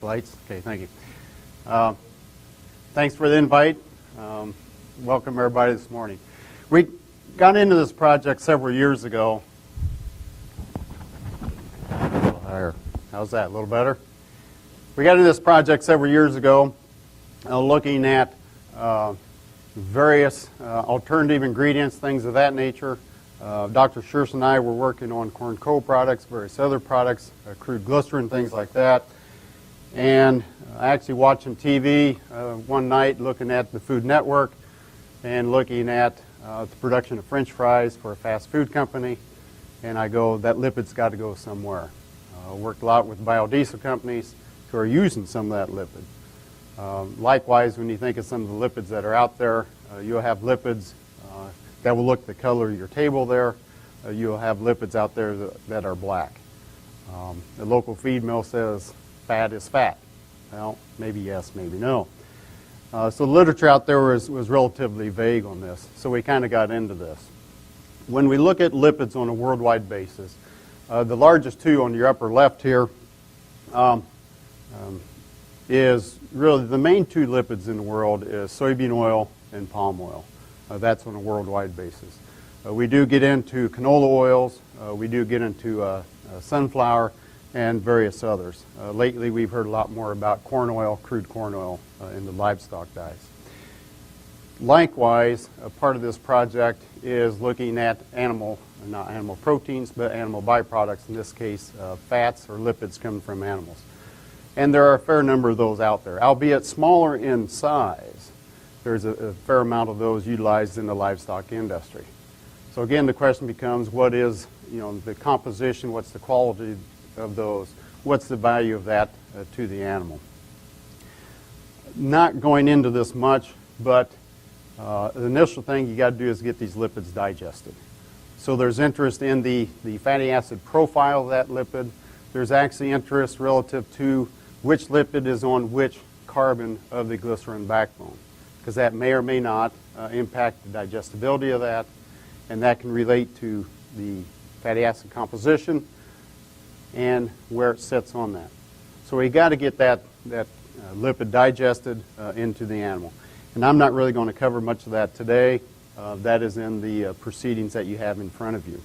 Lights? Okay, thank you. Thanks for the invite. Welcome everybody this morning. We got into this project several years ago. A little higher. How's that? A little better? We got into this project several years ago looking at various alternative ingredients, things of that nature. Dr. Schurz and I were working on corn co-products, various other products, crude glycerin, things like that. And actually watching TV one night, looking at the Food Network and looking at the production of French fries for a fast food company. And I go, that lipid's got to go somewhere. Worked a lot with biodiesel companies who are using some of that lipid. Likewise, when you think of some of the lipids that are out there, you'll have lipids that will look the color of your table there. You'll have lipids out there that are black. The local feed mill says fat is fat. Well, maybe yes, maybe no. So the literature out there was relatively vague on this, so we kind of got into this. When we look at lipids on a worldwide basis, the largest two on your upper left here is really the main two lipids in the world is soybean oil and palm oil. That's on a worldwide basis. We do get into canola oils. We do get into sunflower and various others. Lately, we've heard a lot more about corn oil, crude corn oil in the livestock diets. Likewise, a part of this project is looking at not animal proteins, but animal byproducts, in this case, fats or lipids coming from animals. And there are a fair number of those out there, albeit smaller in size. There's a fair amount of those utilized in the livestock industry. So again, the question becomes, what is the composition, what's the quality of those, what's the value of that to the animal? Not going into this much, but the initial thing you got to do is get these lipids digested. So there's interest in the fatty acid profile of that lipid. There's actually interest relative to which lipid is on which carbon of the glycerin backbone, because that may or may not impact the digestibility of that, and that can relate to the fatty acid composition and where it sits on that. So we got to get that lipid digested into the animal. And I'm not really going to cover much of that today. That is in the proceedings that you have in front of you.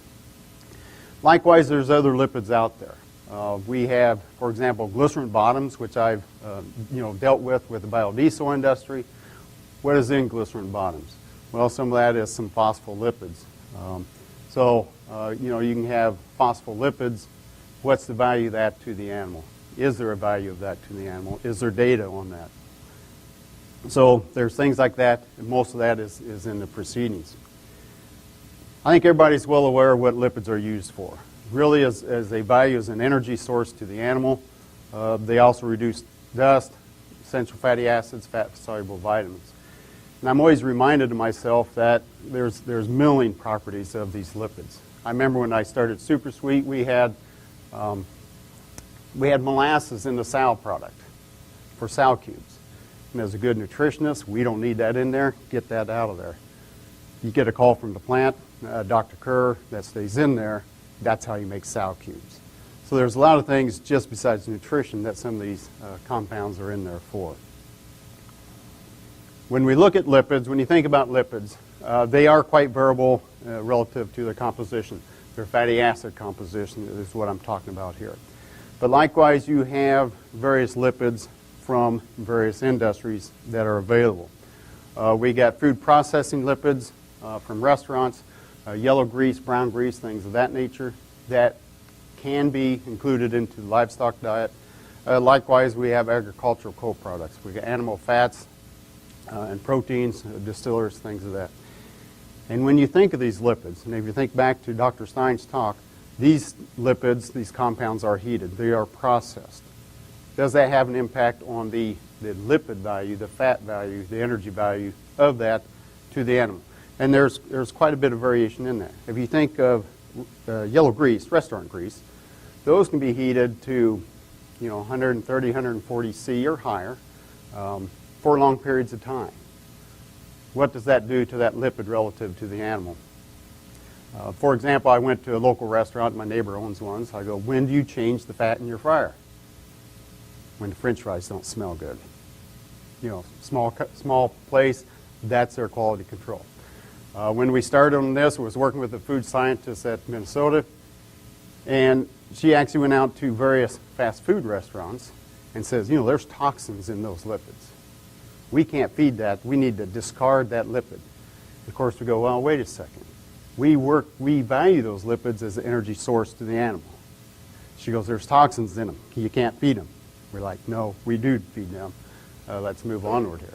Likewise, there's other lipids out there. We have, for example, glycerin bottoms, which I've dealt with the biodiesel industry. What is in glycerin bottoms? Well, some of that is some phospholipids. You can have phospholipids. What's the value of that to the animal? Is there a value of that to the animal? Is there data on that? So there's things like that, and most of that is in the proceedings. I think everybody's well aware of what lipids are used for. Really, as a value as an energy source to the animal. They also reduce dust, essential fatty acids, fat-soluble vitamins. And I'm always reminded of myself that there's milling properties of these lipids. I remember when I started SuperSweet, we had molasses in the sow product for sow cubes. And as a good nutritionist, we don't need that in there. Get that out of there. You get a call from the plant, Dr. Kerr, that stays in there. That's how you make sow cubes. So there's a lot of things just besides nutrition that some of these compounds are in there for. When we look at lipids, when you think about lipids, they are quite variable relative to their composition. Their fatty acid composition is what I'm talking about here. But likewise, you have various lipids from various industries that are available. We got food processing lipids from restaurants, yellow grease, brown grease, things of that nature that can be included into the livestock diet. Likewise, we have agricultural co-products. We got animal fats and proteins, distillers, things of that. And when you think of these lipids, and if you think back to Dr. Stein's talk, these lipids, these compounds are heated. They are processed. Does that have an impact on the lipid value, the fat value, the energy value of that to the animal? And there's quite a bit of variation in that. If you think of yellow grease, restaurant grease, those can be heated to 130, 140 C or higher for long periods of time. What does that do to that lipid relative to the animal? For example, I went to a local restaurant. My neighbor owns one. So I go, when do you change the fat in your fryer? when the French fries don't smell good. Small place, that's their quality control. When we started on this, I was working with a food scientist at Minnesota, and she actually went out to various fast food restaurants and says, there's toxins in those lipids. We can't feed that. We need to discard that lipid. Of course, we go, well, wait a second. We value those lipids as an energy source to the animal. She goes, there's toxins in them. You can't feed them. We're like, no, we do feed them. Let's move onward here.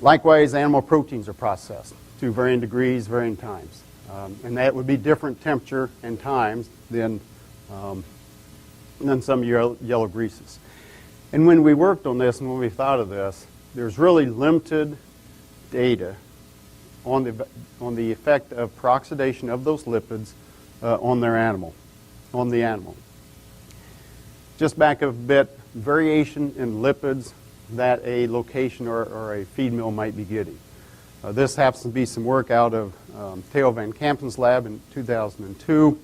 Likewise, animal proteins are processed to varying degrees, varying times. And that would be different temperature and times than some yellow greases. And when we worked on this and when we thought of this, there's really limited data on the effect of peroxidation of those lipids on the animal. Just back a bit, variation in lipids that a location or a feed mill might be getting. This happens to be some work out of Theo Van Kampen's lab in 2002.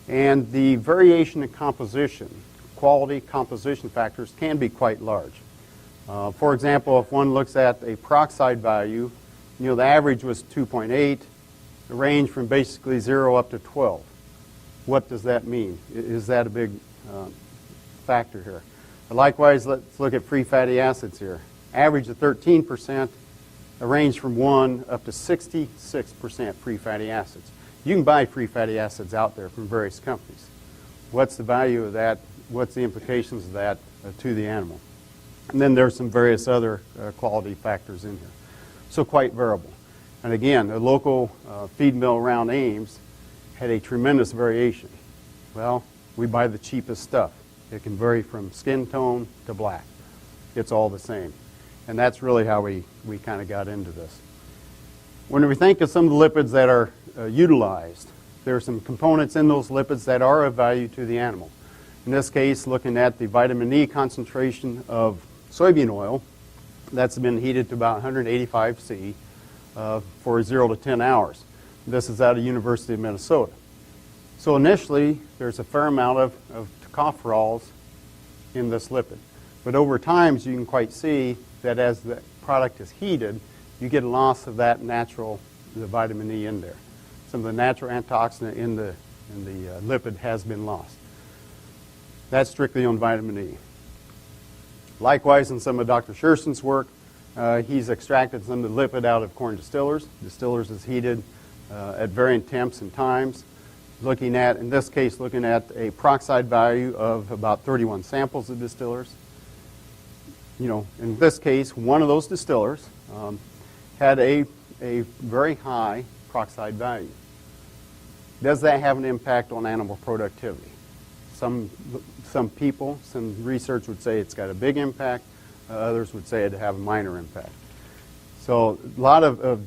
And the variation in composition, quality composition factors can be quite large. For example, if one looks at a peroxide value, the average was 2.8, the range from basically 0 up to 12. What does that mean? Is that a big factor here? Likewise, let's look at free fatty acids here. Average of 13%, a range from 1 up to 66% free fatty acids. You can buy free fatty acids out there from various companies. What's the value of that? What's the implications of that to the animal? And then there's some various other quality factors in here. So quite variable. And again, the local feed mill around Ames had a tremendous variation. Well, we buy the cheapest stuff. It can vary from skin tone to black. It's all the same. And that's really how we kind of got into this. When we think of some of the lipids that are utilized, there are some components in those lipids that are of value to the animal. In this case, looking at the vitamin E concentration of soybean oil, that's been heated to about 185 C for 0 to 10 hours. This is out of University of Minnesota. So initially, there's a fair amount of tocopherols in this lipid. But over time, as you can quite see, that as the product is heated, you get a loss of that the vitamin E in there. Some of the natural antioxidant in the lipid has been lost. That's strictly on vitamin E. Likewise, in some of Dr. Sherson's work, he's extracted some of the lipid out of corn distillers. Distillers is heated at varying temps and times. In this case, looking at a peroxide value of about 31 samples of distillers. In this case, one of those distillers had a very high peroxide value. Does that have an impact on animal productivity? Some people, some research would say it's got a big impact. Others would say it'd have a minor impact. So a lot of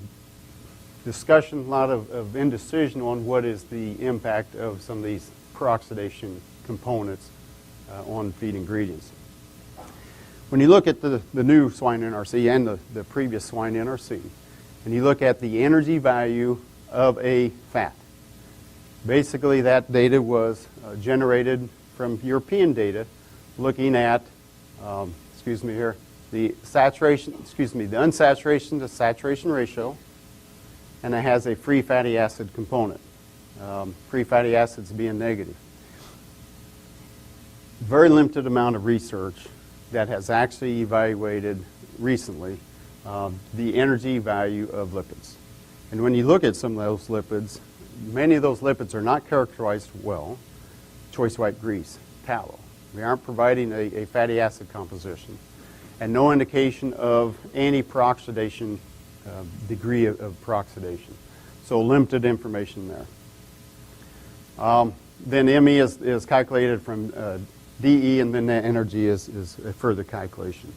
discussion, a lot of indecision on what is the impact of some of these peroxidation components on feed ingredients. When you look at the new swine NRC and the previous swine NRC, and you look at the energy value of a fat, basically that data was generated from European data looking at, the unsaturation to saturation ratio, and it has a free fatty acid component. Free fatty acids being negative. Very limited amount of research that has actually evaluated recently the energy value of lipids. And when you look at some of those lipids, many of those lipids are not characterized well. Choice white grease, tallow. We aren't providing a fatty acid composition, and no indication of any peroxidation degree of peroxidation. So limited information there. Then ME is calculated from DE, and then net energy is a further calculation.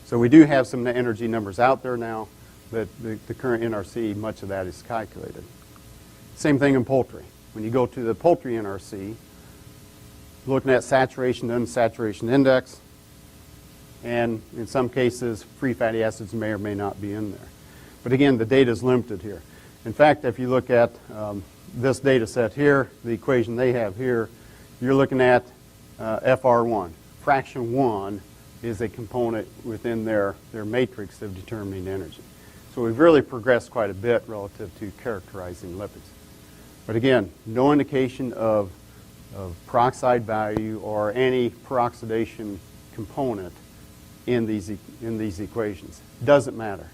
So we do have some net energy numbers out there now, but the current NRC, much of that is calculated. Same thing in poultry. When you go to the poultry NRC, looking at saturation to unsaturation index, and in some cases, free fatty acids may or may not be in there. But again, the data is limited here. In fact, if you look at this data set here, the equation they have here, you're looking at FR1, fraction 1 is a component within their matrix of determining energy. So we've really progressed quite a bit relative to characterizing lipids. But again, no indication of peroxide value or any peroxidation component in these equations. Doesn't matter.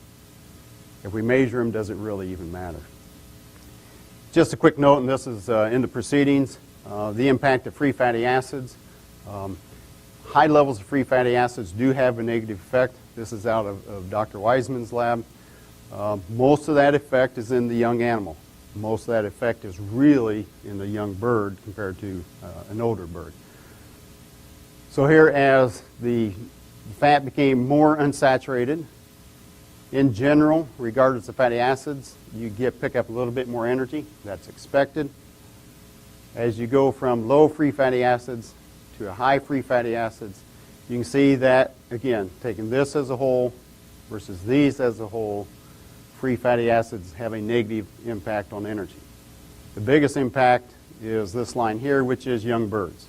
If we measure them, does it really even matter? Just a quick note, and this is in the proceedings, the impact of free fatty acids. High levels of free fatty acids do have a negative effect. This is out of Dr. Wiseman's lab. Most of that effect is in the young animal. Most of that effect is really in the young bird compared to an older bird. So here, as the fat became more unsaturated, in general, regardless of fatty acids, you pick up a little bit more energy. That's expected. As you go from low free fatty acids to a high free fatty acids, you can see that, again, taking this as a whole versus these as a whole, free fatty acids have a negative impact on energy. The biggest impact is this line here, which is young birds,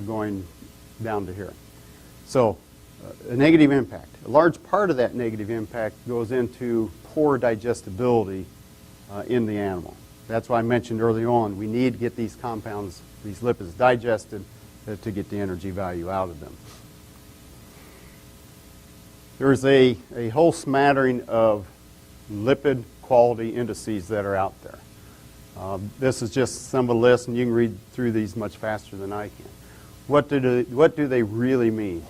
going down to here. So a negative impact. A large part of that negative impact goes into poor digestibility in the animal. That's why I mentioned early on, we need to get these compounds, these lipids, digested to get the energy value out of them. There's a whole smattering of lipid quality indices that are out there. This is just some of the list, and you can read through these much faster than I can. What do they really mean?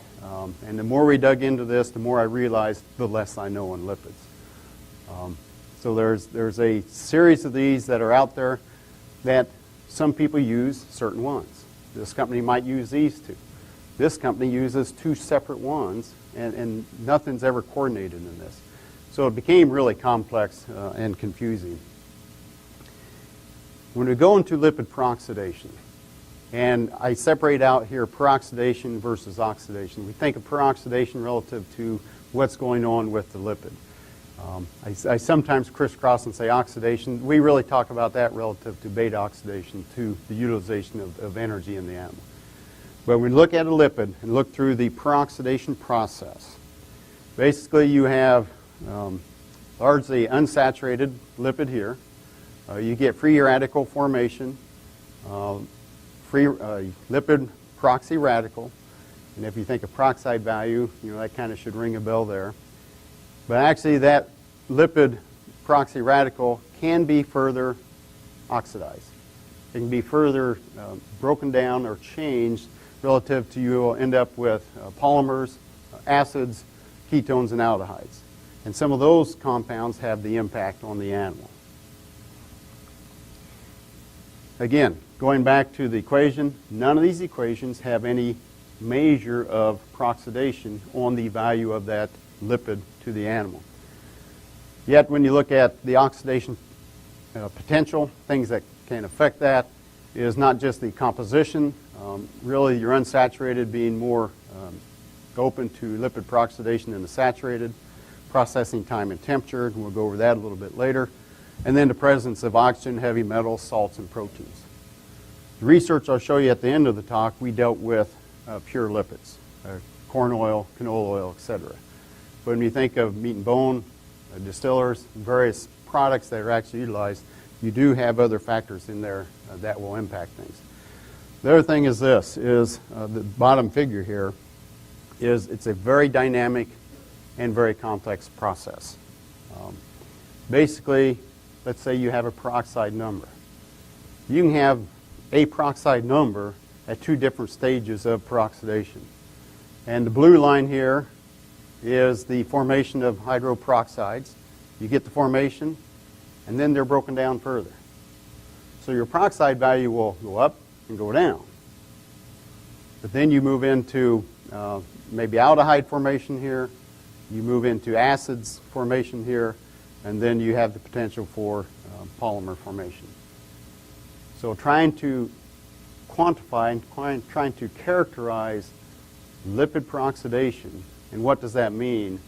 And the more we dug into this, the more I realized the less I know on lipids. So there's a series of these that are out there that some people use certain ones. This company might use these two. This company uses two separate ones, and nothing's ever coordinated in this. So it became really complex and confusing. When we go into lipid peroxidation, and I separate out here peroxidation versus oxidation. We think of peroxidation relative to what's going on with the lipid. I sometimes crisscross and say oxidation. We really talk about that relative to beta oxidation, to the utilization of energy in the animal. But when we look at a lipid and look through the peroxidation process, basically you have largely unsaturated lipid here. You get free radical formation, free lipid proxy radical, and if you think of peroxide value, that kind of should ring a bell there. But actually that lipid proxy radical can be further oxidized. It can be further broken down or changed relative to you will end up with polymers, acids, ketones, and aldehydes. And some of those compounds have the impact on the animal. Again, going back to the equation, none of these equations have any measure of peroxidation on the value of that lipid to the animal. Yet when you look at the oxidation potential, things that can affect that is not just the composition, really your unsaturated being more open to lipid peroxidation than the saturated, processing time and temperature, and we'll go over that a little bit later, and then the presence of oxygen, heavy metals, salts, and proteins. The research I'll show you at the end of the talk, we dealt with pure lipids, corn oil, canola oil, etc. But when you think of meat and bone, distillers, various products that are actually utilized, you do have other factors in there that will impact things. The other thing is this, is the bottom figure here, is it's a very dynamic and very complex process. Basically, let's say you have a peroxide number. You can have a peroxide number at two different stages of peroxidation. And the blue line here is the formation of hydroperoxides. You get the formation, and then they're broken down further. So your peroxide value will go up and go down. But then you move into maybe aldehyde formation here, you move into acids formation here, and then you have the potential for polymer formation. So trying to quantify and trying to characterize lipid peroxidation and what does that mean,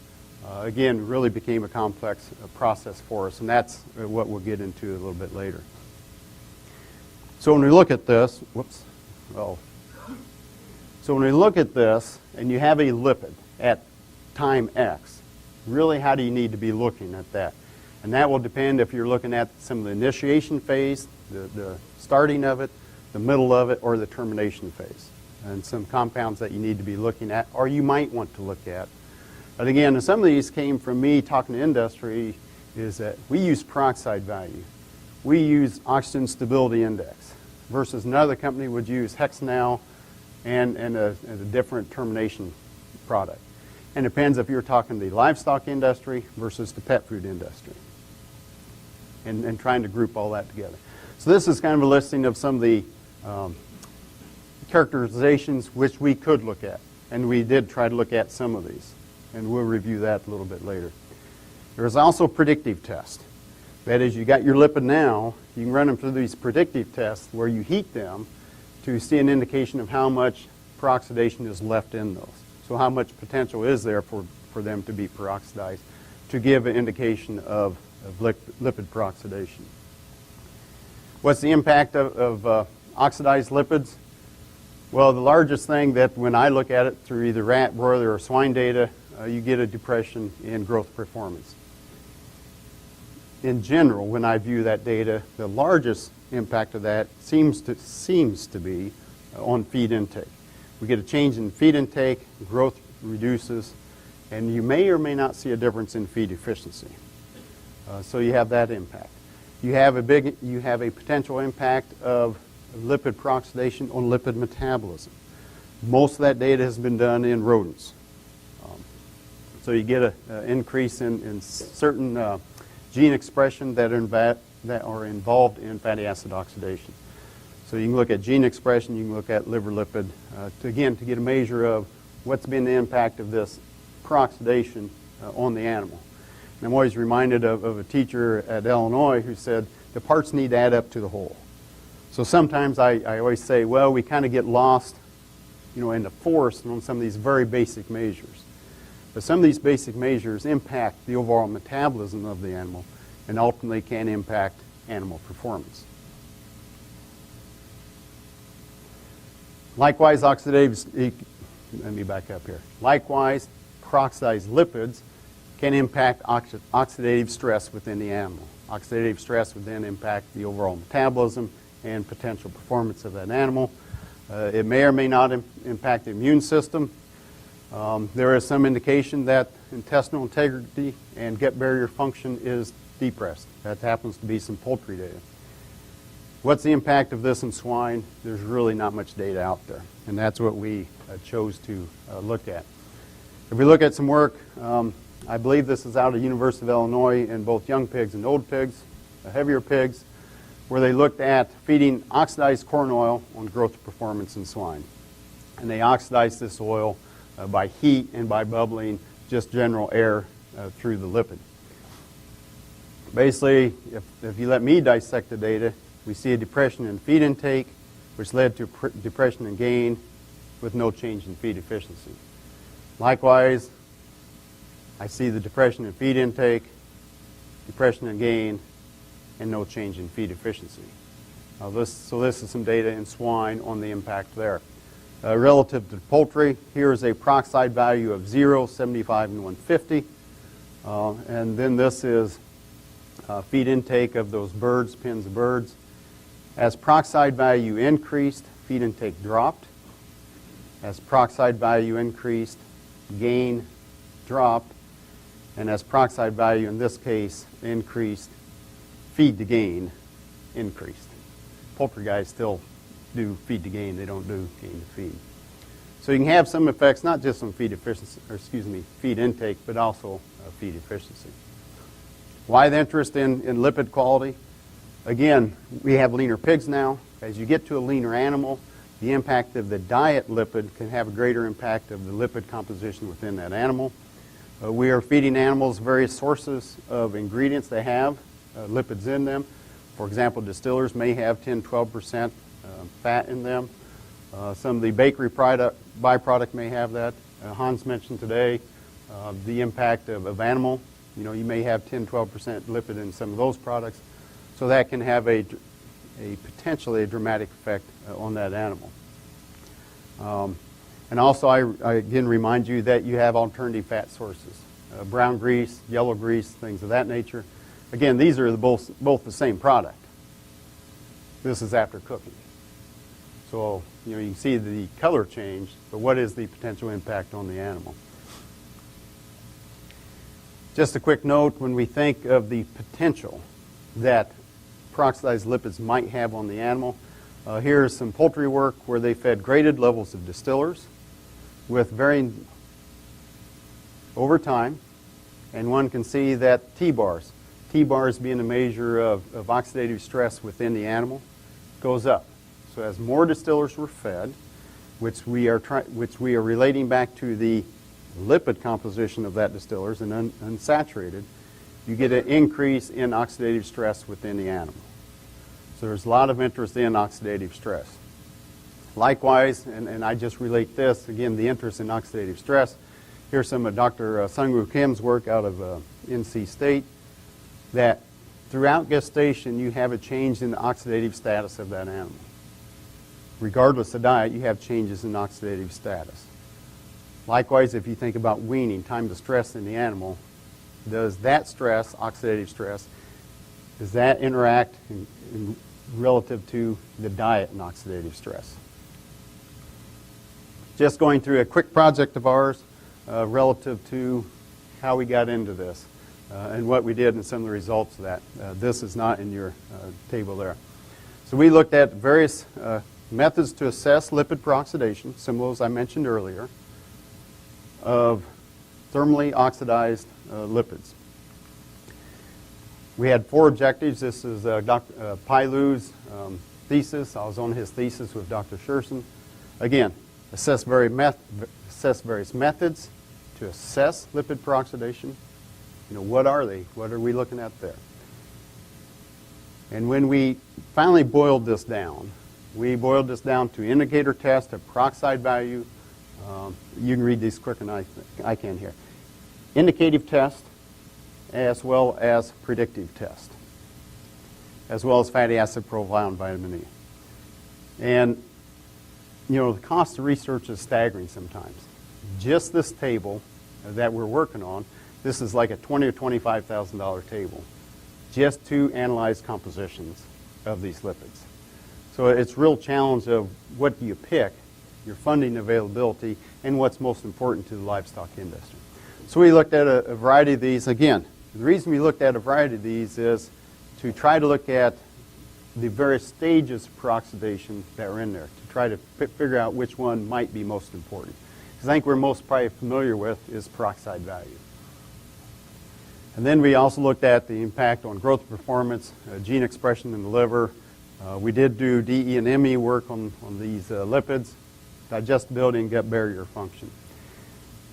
again, really became a complex process for us, and that's what we'll get into a little bit later. So when we look at this, So when we look at this, and you have a lipid at time X, really how do you need to be looking at that? And that will depend if you're looking at some of the initiation phase, the starting of it, the middle of it, or the termination phase. And some compounds that you need to be looking at, or you might want to look at. But again, some of these came from me talking to industry, is that we use peroxide value. We use oxygen stability index, versus another company would use hexanal and a different termination product. And it depends if you're talking the livestock industry versus the pet food industry, and trying to group all that together. So this is kind of a listing of some of the characterizations which we could look at. And we did try to look at some of these. And we'll review that a little bit later. There's also predictive tests. That is, you got your lipid now, you can run them through these predictive tests where you heat them to see an indication of how much peroxidation is left in those. So how much potential is there for them to be peroxidized to give an indication of lipid peroxidation. What's the impact of oxidized lipids? Well, the largest thing that when I look at it through either rat, broiler, or swine data, you get a depression in growth performance. In general, when I view that data, the largest impact of that seems to be on feed intake. We get a change in feed intake, growth reduces, and you may or may not see a difference in feed efficiency. So you have that impact. You have a potential impact of lipid peroxidation on lipid metabolism. Most of that data has been done in rodents. So you get an increase in certain gene expression that are involved in fatty acid oxidation. So you can look at gene expression, you can look at liver lipid, to get a measure of what's been the impact of this peroxidation on the animal. And I'm always reminded of a teacher at Illinois who said the parts need to add up to the whole. So sometimes I always say, well, we kind of get lost, in the forest and on some of these very basic measures. But some of these basic measures impact the overall metabolism of the animal and ultimately can impact animal performance. Likewise, let me back up here. Likewise, peroxidized lipids can impact oxidative stress within the animal. Oxidative stress would then impact the overall metabolism and potential performance of that animal. It may or may not impact the immune system. There is some indication that intestinal integrity and gut barrier function is depressed. That happens to be some poultry data. What's the impact of this in swine? There's really not much data out there, and that's what we chose to look at. If we look at some work, I believe this is out of University of Illinois in both young pigs and old pigs, heavier pigs, where they looked at feeding oxidized corn oil on growth performance in swine. And they oxidized this oil by heat and by bubbling just general air through the lipid. Basically, if you let me dissect the data, we see a depression in feed intake, which led to depression in gain with no change in feed efficiency. Likewise, I see the depression in feed intake, depression in gain, and no change in feed efficiency. So this is some data in swine on the impact there. Relative to poultry, here is a peroxide value of 0, 75, and 150. And then this is feed intake of those birds, pins of birds. As peroxide value increased, feed intake dropped. As peroxide value increased, gain dropped. And as peroxide value in this case increased, feed to gain increased. Poultry guys still do feed to gain, they don't do gain to feed. So you can have some effects not just on feed efficiency, feed intake, but also feed efficiency. Why the interest in lipid quality? Again, we have leaner pigs now. As you get to a leaner animal, the impact of the diet lipid can have a greater impact of the lipid composition within that animal. We are feeding animals various sources of ingredients that have lipids in them. For example, distillers may have 10-12% fat in them. Some of the bakery byproduct may have that. Hans mentioned today the impact of animal. You may have 10-12% lipid in some of those products. So that can have a potentially dramatic effect on that animal. And also, I again remind you that you have alternative fat sources, brown grease, yellow grease, things of that nature. Again, these are both the same product. This is after cooking. So, you can see the color change, but what is the potential impact on the animal? Just a quick note, when we think of the potential that peroxidized lipids might have on the animal, here's some poultry work where they fed graded levels of distillers with varying over time, and one can see that T-bars being a measure of oxidative stress within the animal, goes up. So as more distillers were fed, which we are relating back to the lipid composition of that distillers and unsaturated, you get an increase in oxidative stress within the animal. So there's a lot of interest in oxidative stress. Likewise, and I just relate this, again, the interest in oxidative stress. Here's some of Dr. Sungwoo Kim's work out of NC State, that throughout gestation you have a change in the oxidative status of that animal. Regardless of diet, you have changes in oxidative status. Likewise, if you think about weaning, time to stress in the animal, does that stress, oxidative stress, does that interact in relative to the diet and oxidative stress? Just going through a quick project of ours relative to how we got into this and what we did and some of the results of that. This is not in your table there. So we looked at various methods to assess lipid peroxidation, similar as I mentioned earlier, of thermally oxidized lipids. We had 4 objectives. This is Dr. Pailu's thesis. I was on his thesis with Dr. Scherson. Again, assess various methods to assess lipid peroxidation. What are they? What are we looking at there? And when we finally boiled this down, to indicator test, a peroxide value. You can read these quicker than I can here. Indicative test, as well as predictive test, as well as fatty acid profile and vitamin E. And, the cost of research is staggering sometimes. Just this table that we're working on, this is like a $20,000 or $25,000 table, just to analyze compositions of these lipids. So it's a real challenge of what do you pick, your funding availability, and what's most important to the livestock industry. So we looked at a variety of these. Again, the reason we looked at a variety of these is to try to look at the various stages of peroxidation that are in there, to try to figure out which one might be most important. Because I think we're most probably familiar with is peroxide value. And then we also looked at the impact on growth performance, gene expression in the liver. We did do DE and ME work on these lipids, digestibility and gut barrier function.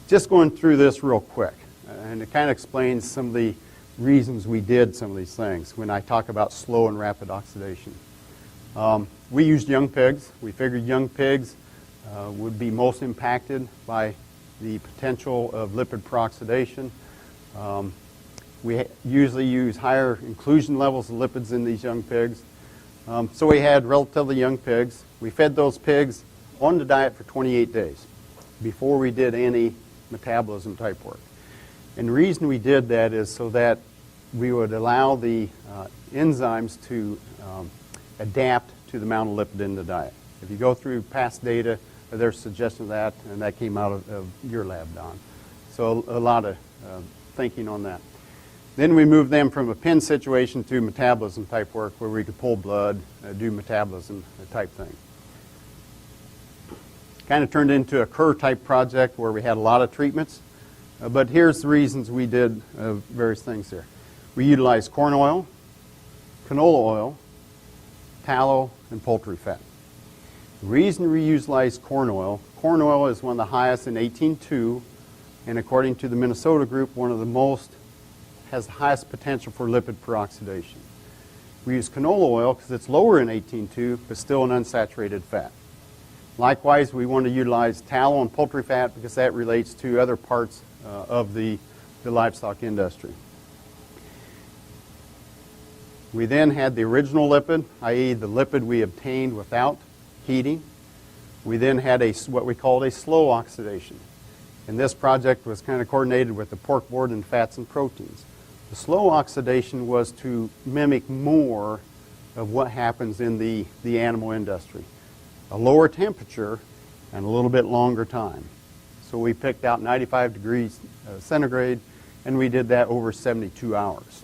Just going through this real quick, and it kind of explains some of the reasons we did some of these things when I talk about slow and rapid oxidation. We used young pigs. We figured young pigs would be most impacted by the potential of lipid peroxidation. We usually use higher inclusion levels of lipids in these young pigs. So we had relatively young pigs. We fed those pigs on the diet for 28 days before we did any metabolism type work. And the reason we did that is so that we would allow the enzymes to adapt to the amount of lipid in the diet. If you go through past data, there's suggestion of that, and that came out of your lab, Don. So a lot of thinking on that. Then we moved them from a pen situation to metabolism type work where we could pull blood, do metabolism type thing. Kind of turned into a Kerr type project where we had a lot of treatments. But here's the reasons we did various things here. We utilized corn oil, canola oil, tallow, and poultry fat. The reason we utilized corn oil is one of the highest in 18.2, and according to the Minnesota group, one of the most, has the highest potential for lipid peroxidation. We use canola oil because it's lower in 18.2, but still an unsaturated fat. Likewise, we want to utilize tallow and poultry fat because that relates to other parts of the livestock industry. We then had the original lipid, i.e. the lipid we obtained without heating. We then had what we called a slow oxidation. And this project was kind of coordinated with the pork board and fats and proteins. The slow oxidation was to mimic more of what happens in the animal industry. A lower temperature and a little bit longer time. So we picked out 95 degrees centigrade, and we did that over 72 hours.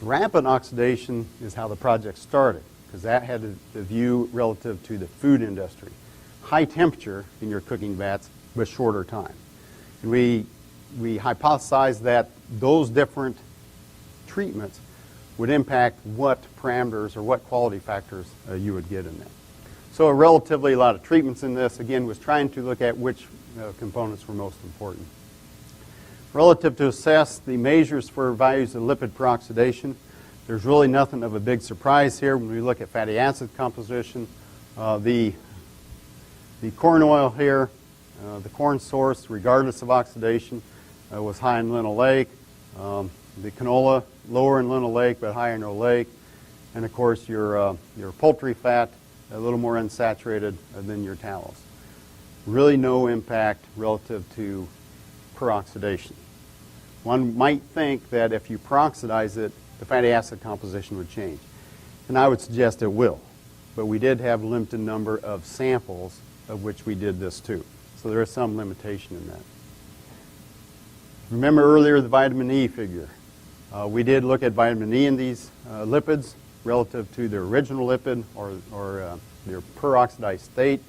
Rapid oxidation is how the project started, because that had the view relative to the food industry. High temperature in your cooking vats, but shorter time. And we hypothesized that those different treatments would impact what parameters or what quality factors you would get in that. So relatively a lot of treatments in this, again, was trying to look at which components were most important. Relative to assess the measures for values of lipid peroxidation, there's really nothing of a big surprise here when we look at fatty acid composition. The corn oil here, the corn source, regardless of oxidation, was high in linaloic Lake. The canola, lower in linaloic Lake, but higher in oleic. And of course, your poultry fat, a little more unsaturated than your tallows. Really no impact relative to peroxidation. One might think that if you peroxidize it, the fatty acid composition would change. And I would suggest it will. But we did have a limited number of samples of which we did this too. So there is some limitation in that. Remember earlier the vitamin E figure. We did look at vitamin E in these lipids relative to their original lipid or their peroxidized state.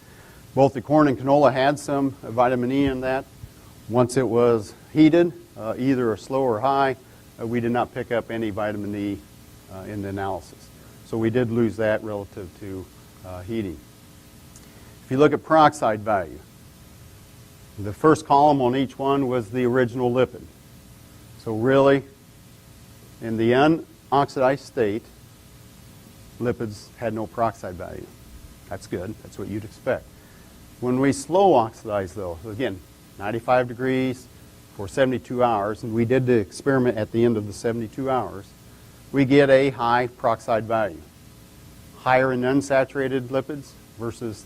Both the corn and canola had some vitamin E in that. Once it was heated, either a slow or high, we did not pick up any vitamin E in the analysis. So we did lose that relative to heating. If you look at peroxide value, the first column on each one was the original lipid. So really, in the unoxidized state, lipids had no peroxide value. That's good. That's what you'd expect. When we slow oxidize, though, again, 95 degrees for 72 hours, and we did the experiment at the end of the 72 hours, we get a high peroxide value. Higher in unsaturated lipids versus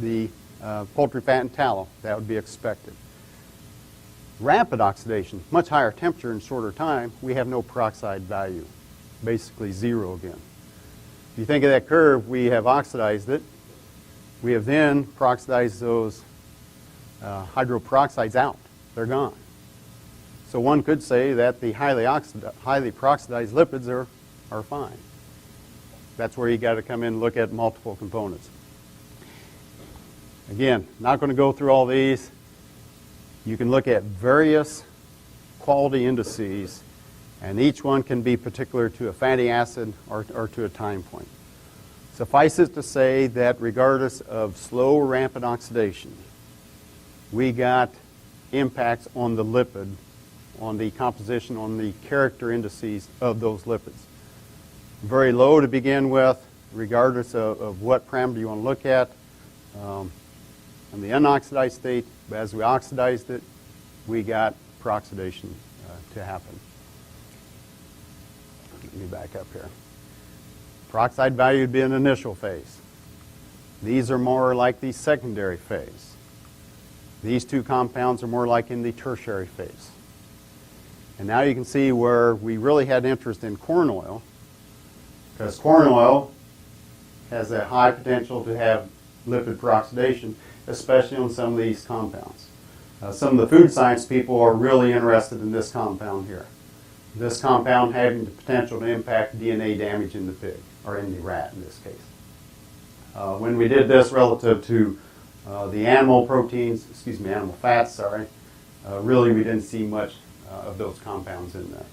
the poultry fat and tallow. That would be expected. Rapid oxidation, much higher temperature and shorter time, we have no peroxide value. Basically zero again. If you think of that curve, we have oxidized it. We have then peroxidized those hydroperoxides out. They're gone. So one could say that the highly peroxidized lipids are fine. That's where you got to come in and look at multiple components. Again, not going to go through all these. You can look at various quality indices, and each one can be particular to a fatty acid or to a time point. Suffice it to say that regardless of slow or rampant oxidation, we got impacts on the lipid, on the composition, on the character indices of those lipids. Very low to begin with, regardless of what parameter you want to look at. In the unoxidized state, but as we oxidized it, we got peroxidation to happen. Let me back up here. Peroxide value would be an initial phase. These are more like the secondary phase. These two compounds are more like in the tertiary phase. And now you can see where we really had interest in corn oil, because corn oil has a high potential to have lipid peroxidation, especially on some of these compounds. Some of the food science people are really interested in this compound here. This compound having the potential to impact DNA damage in the pig, or in the rat in this case. When we did this relative to the animal fats, really we didn't see much of those compounds in there.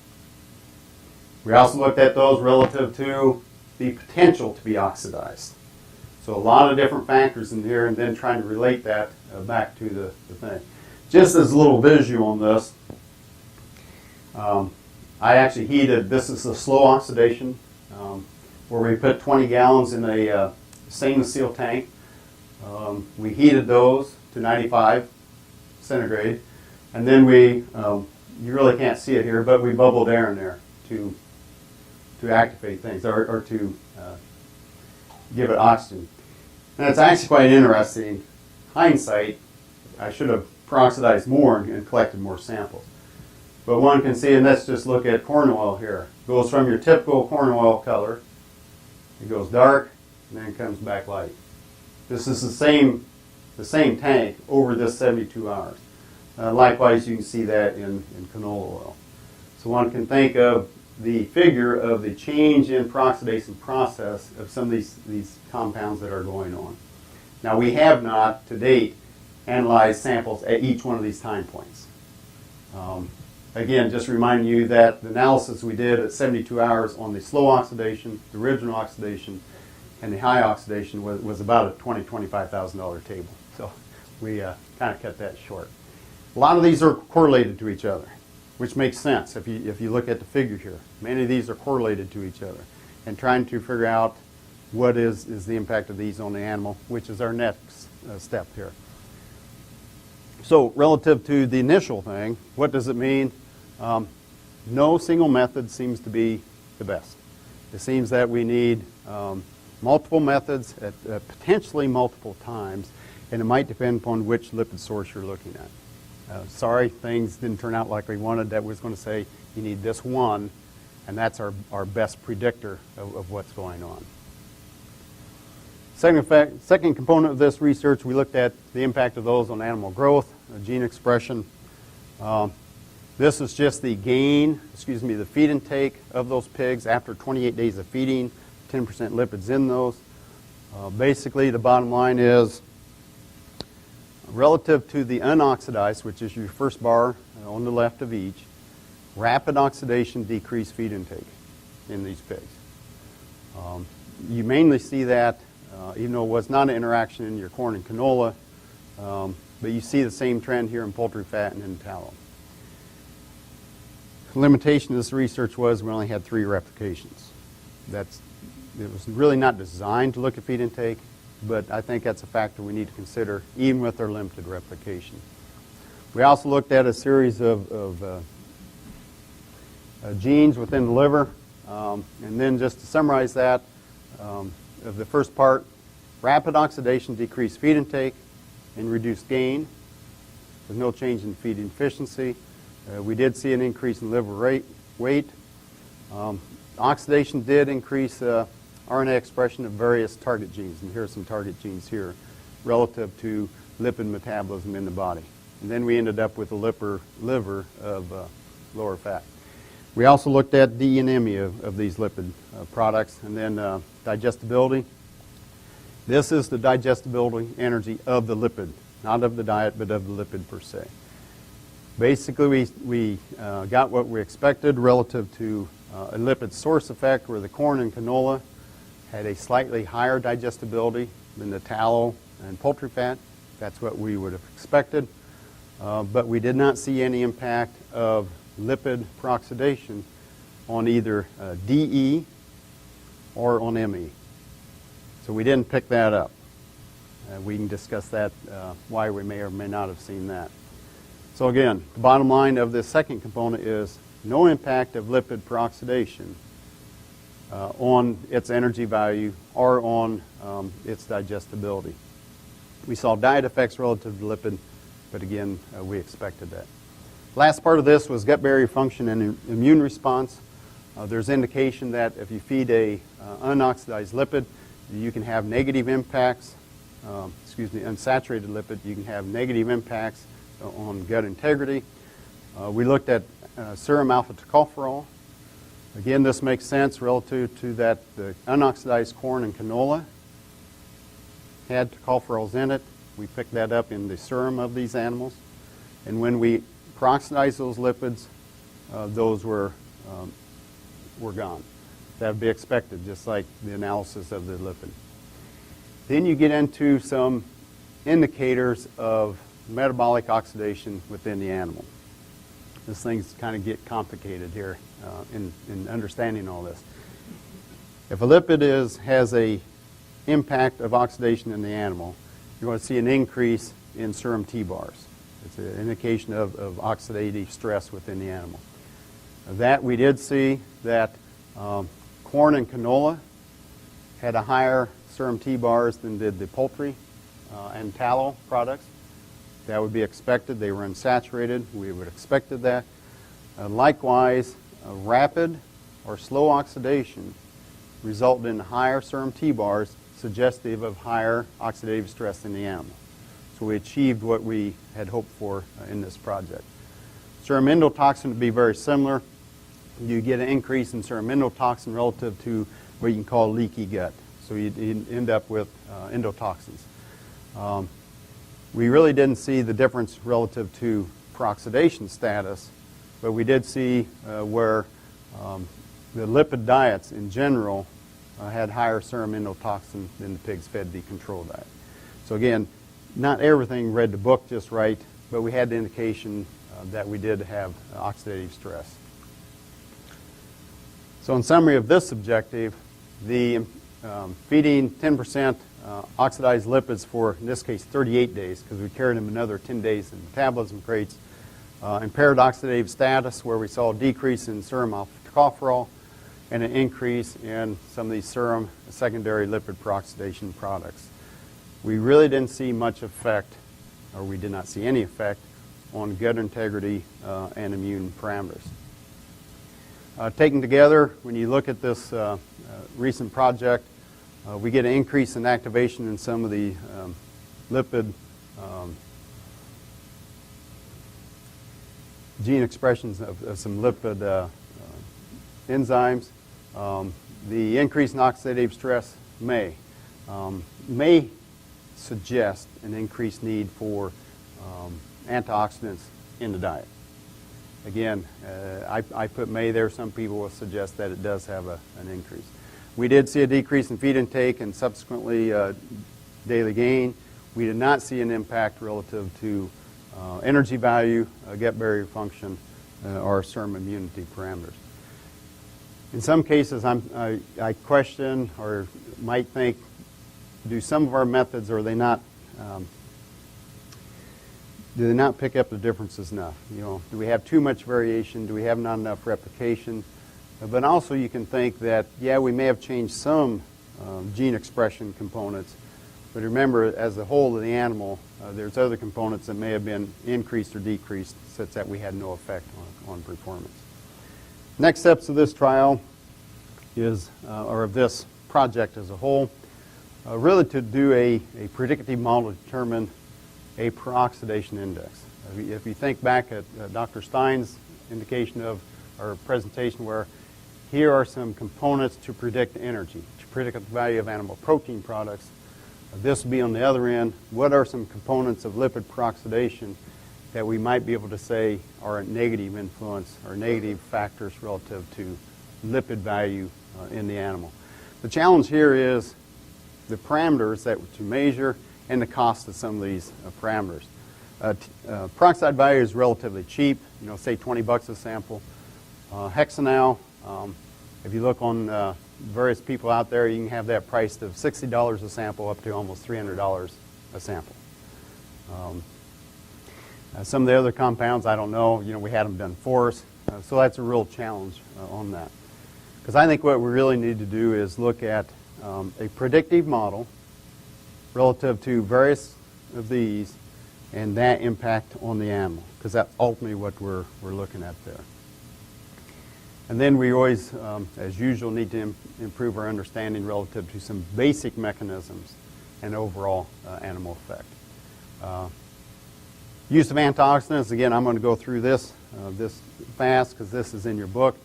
We also looked at those relative to the potential to be oxidized. So a lot of different factors in here, and then trying to relate that back to the thing. Just as a little visual on this, I actually heated, this is a slow oxidation, where we put 20 gallons in a stainless steel tank. We heated those to 95 centigrade, and then we, you really can't see it here, but we bubbled air in there to activate things, or to give it oxygen. And it's actually quite interesting. Hindsight, I should have peroxidized more and collected more samples. But one can see, and let's just look at corn oil here. It goes from your typical corn oil color, it goes dark, and then it comes back light. This is the same tank over this 72 hours. Likewise, you can see that in canola oil. So one can think of the figure of the change in peroxidation process of some of these compounds that are going on. Now, we have not, to date, analyzed samples at each one of these time points. Again, just reminding you that the analysis we did at 72 hours on the slow oxidation, the original oxidation, and the high oxidation was about a $20,000 to $25,000 table. So we kind of cut that short. A lot of these are correlated to each other, which makes sense if you look at the figure here. Many of these are correlated to each other, and trying to figure out what is the impact of these on the animal, which is our next step here. So relative to the initial thing, what does it mean? No single method seems to be the best. It seems that we need multiple methods at potentially multiple times, and it might depend upon which lipid source you're looking at. Sorry, things didn't turn out like we wanted. That was going to say you need this one, and that's our best predictor of what's going on. Second component of this research, we looked at the impact of those on animal growth, gene expression. This is just the the feed intake of those pigs after 28 days of feeding, 10% lipids in those. Basically, the bottom line is, relative to the unoxidized, which is your first bar on the left of each, rapid oxidation decreased feed intake in these pigs. You mainly see that, even though it was not an interaction in your corn and canola, but you see the same trend here in poultry fat and in tallow. The limitation of this research was we only had 3 replications. It was really not designed to look at feed intake, but I think that's a factor we need to consider even with our limited replication. We also looked at a series of genes within the liver, and then just to summarize that, of the first part, rapid oxidation decreased feed intake and reduced gain. There's no change in feed efficiency. We did see an increase in liver weight. Oxidation did increase RNA expression of various target genes, and here are some target genes here relative to lipid metabolism in the body. And then we ended up with a liver of lower fat. We also looked at the enemy of these lipid products, and then digestibility. This is the digestibility energy of the lipid, not of the diet, but of the lipid per se. Basically, we got what we expected relative to a lipid source effect, where the corn and canola had a slightly higher digestibility than the tallow and poultry fat. That's what we would have expected. But we did not see any impact of lipid peroxidation on either DE or on ME. So we didn't pick that up. We can discuss that, why we may or may not have seen that. So again, the bottom line of this second component is no impact of lipid peroxidation on its energy value or on its digestibility. We saw diet effects relative to lipid, but again, we expected that. Last part of this was gut barrier function and immune response. There's indication that if you feed a unoxidized lipid, you can have negative impacts, unsaturated lipid, you can have negative impacts on gut integrity. We looked at serum alpha tocopherol. Again, this makes sense relative to that the unoxidized corn and canola had tocopherols in it. We picked that up in the serum of these animals. And when we peroxidized those lipids, those were gone. That would be expected, just like the analysis of the lipid. Then you get into some indicators of metabolic oxidation within the animal. This thing's kind of get complicated here in understanding all this. If a lipid has a impact of oxidation in the animal, you're going to see an increase in serum T-bars. It's an indication of oxidative stress within the animal. That we did see that corn and canola had a higher serum T-bars than did the poultry and tallow products. That would be expected. They were unsaturated. We would have expected that. Likewise, rapid or slow oxidation resulted in higher serum T-bars, suggestive of higher oxidative stress in the animal. So we achieved what we had hoped for in this project. Serum endotoxin would be very similar. You get an increase in serum endotoxin relative to what you can call leaky gut. So you end up with endotoxins. We really didn't see the difference relative to peroxidation status, but we did see where the lipid diets in general had higher serum endotoxin than the pigs fed the control diet. So again, not everything read the book just right, but we had the indication that we did have oxidative stress. So in summary of this objective, the feeding 10% oxidized lipids for, in this case, 38 days, because we carried them another 10 days in metabolism crates, impaired oxidative status, where we saw a decrease in serum alpha-tocopherol and an increase in some of these serum secondary lipid peroxidation products. We really didn't see much effect, or we did not see any effect, on gut integrity and immune parameters. Taken together, when you look at this recent project, we get an increase in activation in some of the lipid gene expressions of some lipid enzymes. The increase in oxidative stress may suggest an increased need for antioxidants in the diet. Again, I put may there. Some people will suggest that it does have an increase. We did see a decrease in feed intake and subsequently daily gain. We did not see an impact relative to energy value, gut barrier function, or serum immunity parameters. In some cases, I question or might think, do some of our methods, are they not, do they not pick up the differences enough? You know, do we have too much variation? Do we have not enough replication? But also you can think that, yeah, we may have changed some gene expression components, but remember, as a whole of the animal, there's other components that may have been increased or decreased such that we had no effect on performance. Next steps of this trial is, or of this project as a whole, really to do a predictive model to determine a peroxidation index. If you think back at Dr. Stein's indication of, or presentation where here are some components to predict energy, to predict the value of animal protein products. This will be on the other end. What are some components of lipid peroxidation that we might be able to say are a negative influence or negative factors relative to lipid value in the animal? The challenge here is the parameters that to measure and the cost of some of these parameters. Peroxide value is relatively cheap, say $20 a sample. Hexanal, if you look on various people out there, you can have that priced of $60 a sample up to almost $300 a sample. Some of the other compounds, I don't know, we had them done for us, so that's a real challenge on that. Because I think what we really need to do is look at a predictive model relative to various of these and that impact on the animal, because that's ultimately what we're looking at there. And then we always, as usual, need to improve our understanding relative to some basic mechanisms and overall animal effect. Use of antioxidants, again, I'm going to go through this fast because this is in your book.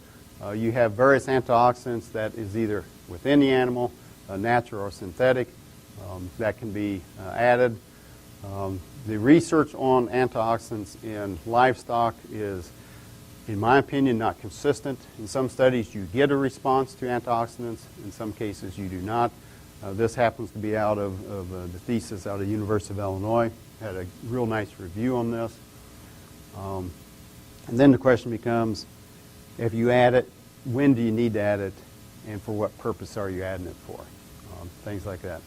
You have various antioxidants that is either within the animal, natural or synthetic, that can be added. The research on antioxidants in livestock is, in my opinion, not consistent. In some studies you get a response to antioxidants. In some cases you do not. This happens to be out of the thesis out of the University of Illinois. Had a real nice review on this. And then the question becomes, if you add it, when do you need to add it, and for what purpose are you adding it for? Things like that.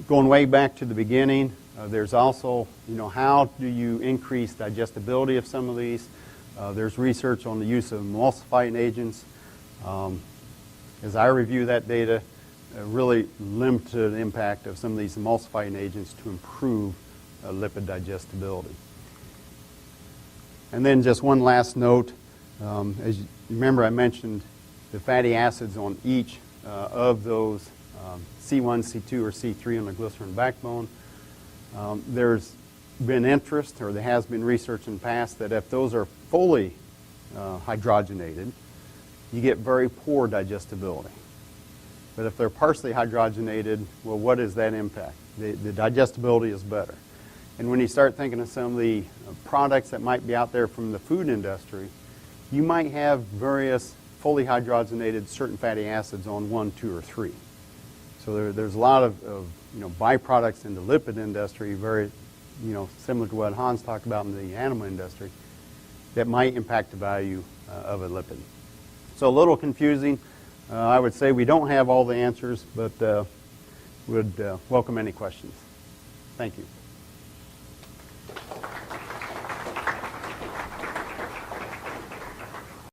Going way back to the beginning, there's also, how do you increase digestibility of some of these? There's research on the use of emulsifying agents. As I review that data, a really limited impact of some of these emulsifying agents to improve lipid digestibility. And then just one last note. As you remember, I mentioned the fatty acids on each of those C1, C2, or C3 on the glycerin backbone. There's been interest, or there has been research in the past, that if those are fully hydrogenated, you get very poor digestibility. But if they're partially hydrogenated, well, what is that impact? The digestibility is better. And when you start thinking of some of the products that might be out there from the food industry, you might have various fully hydrogenated certain fatty acids on 1, 2, or 3. So there's a lot of byproducts in the lipid industry, very similar to what Hans talked about in the animal industry, that might impact the value of a lipid. So a little confusing. I would say we don't have all the answers, but would welcome any questions. Thank you.